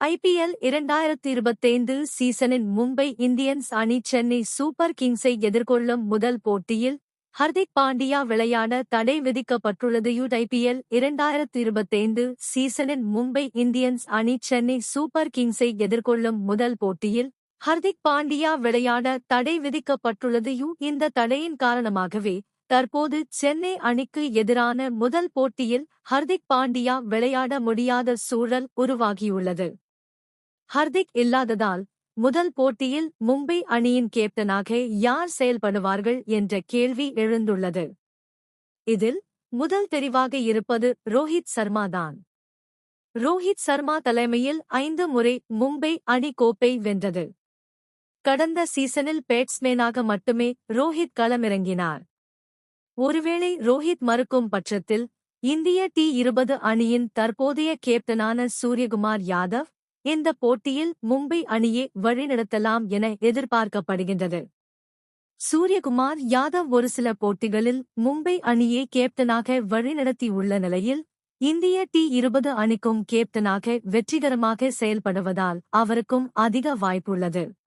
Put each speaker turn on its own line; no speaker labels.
IPL 2025 சீசனின் Mumbai Indians அணி Chennai super கிங்ஸை எதிர்கொள்ளும் முதல் போட்டியில் ஹர்திக் பாண்டியா விளையாட தடை விதிக்கப்பட்டுள்ளது. IPL 2025 சீசனின் மும்பை இந்தியன்ஸ் அணி சென்னை சூப்பர் கிங்ஸை எதிர்கொள்ளும் முதல் போட்டியில் ஹர்திக் பாண்டியா விளையாட தடை விதிக்கப்பட்டுள்ளது. இந்த தடையின் காரணமாகவே தற்போது சென்னை அணிக்கு எதிரான முதல் போட்டியில் ஹர்திக் பாண்டியா விளையாட முடியாத சூழல் உருவாகியுள்ளது. ஹர்திக் இல்லாததால் முதல் போட்டியில் மும்பை அணியின் கேப்டனாக யார் செயல்படுவார்கள் என்ற கேள்வி எழுந்துள்ளது. இதில் முதல் தெரிவாக இருப்பது ரோஹித் சர்மா தான். ரோஹித் சர்மா தலைமையில் 5 முறை மும்பை அணி கோப்பை வென்றது. கடந்த சீசனில் பேட்ஸ்மேனாக மட்டுமே ரோஹித் களமிறங்கினார். ஒருவேளை ரோஹித் மறுக்கும் பட்சத்தில் இந்திய T20 அணியின் தற்போதைய கேப்டனான சூரியகுமார் யாதவ் இந்த போட்டியில் மும்பை அணியை வழிநடத்தலாம் என எதிர்பார்க்கப்படுகின்றது. சூரியகுமார் யாதவ் ஒரு சில போட்டிகளில் மும்பை அணியை கேப்டனாக வழிநடத்தியுள்ள நிலையில் இந்திய T20 அணிக்கும் கேப்டனாக வெற்றிகரமாக செயல்படுவதால் அவருக்கும் அதிக வாய்ப்புள்ளது.